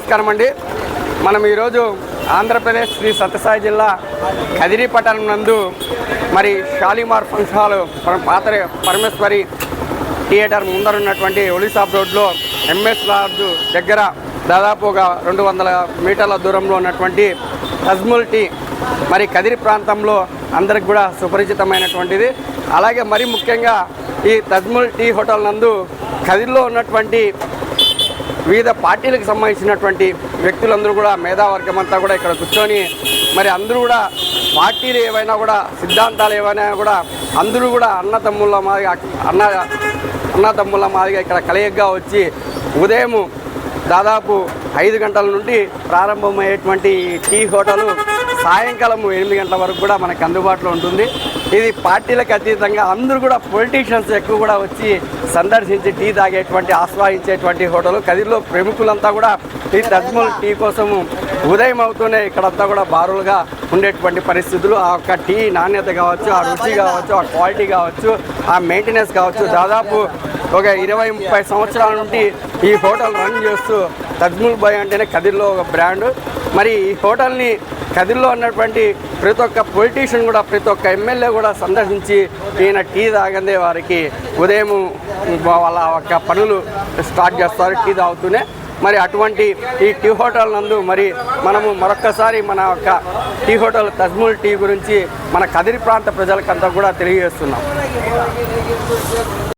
నమస్కారం అండి. మనం ఈరోజు ఆంధ్రప్రదేశ్ శ్రీ సత్యసాయి జిల్లా కదిరి పట్టణం నందు మరి షాలిమార్ ఫంక్షన్ హాల్ పాత పరమేశ్వరి థియేటర్ ముందరున్నటువంటి ఒలిసాబ్ రోడ్లో ఎంఎస్ లాడ్జ్ దగ్గర దాదాపు ఒక 200 మీటర్ల దూరంలో ఉన్నటువంటి తజ్ముల్ టీ మరి కదిరి ప్రాంతంలో అందరికి కూడా సుపరిచితమైనటువంటిది. అలాగే మరి ముఖ్యంగా ఈ తజ్ముల్ టీ హోటల్ నందు కదిరిలో ఉన్నటువంటి వివిధ పార్టీలకు సంబంధించినటువంటి వ్యక్తులందరూ కూడా మేధావర్గం అంతా కూడా ఇక్కడ కూర్చొని మరి అందరూ కూడా పార్టీలు ఏవైనా కూడా సిద్ధాంతాలు ఏవైనా కూడా అందరూ కూడా అన్నతమ్ముళ్ళ మాదిగా ఇక్కడ కలయికగా వచ్చి ఉదయం దాదాపు 5 గంటల నుండి ప్రారంభమయ్యేటువంటి టీ హోటలు సాయంకాలం 8 గంటల వరకు కూడా మనకు అందుబాటులో ఉంటుంది. ఇది పార్టీలకు అతీతంగా అందరూ కూడా పొలిటీషియన్స్ ఎక్కువ కూడా వచ్చి సందర్శించి టీ తాగేటువంటి ఆస్వాదించేటువంటి హోటల్. కదిరిలో ప్రముఖులంతా కూడా ఈ తజ్ముల్ టీ కోసము ఉదయం అవుతూనే ఇక్కడంతా కూడా బారులుగా ఉండేటువంటి పరిస్థితులు. ఆ యొక్క టీ నాణ్యత కావచ్చు, ఆ రుచి కావచ్చు, ఆ క్వాలిటీ కావచ్చు, ఆ మెయింటెనెన్స్ కావచ్చు, దాదాపు ఒక 20-30 సంవత్సరాల నుండి ఈ హోటల్ రన్ చేస్తూ తజ్ముల్ బాయ్ అంటేనే కదిరిలో ఒక బ్రాండ్. మరి ఈ హోటల్ని కదిరిలో ఉన్నటువంటి ప్రతి ఒక్క పొలిటీషియన్ కూడా, ప్రతి ఒక్క ఎమ్మెల్యే కూడా సందర్శించి ఈయన టీ తాగందే వారికి ఉదయం వాళ్ళ యొక్క పనులు స్టార్ట్ చేస్తారు టీ తాగుతూనే. మరి అటువంటి ఈ టీ హోటల్ నందు మరి మనము మరొక్కసారి మన యొక్క టీ హోటల్ తజ్ముల్ టీ గురించి మన కదిరి ప్రాంత ప్రజలకంతా కూడా తెలియజేస్తున్నాం.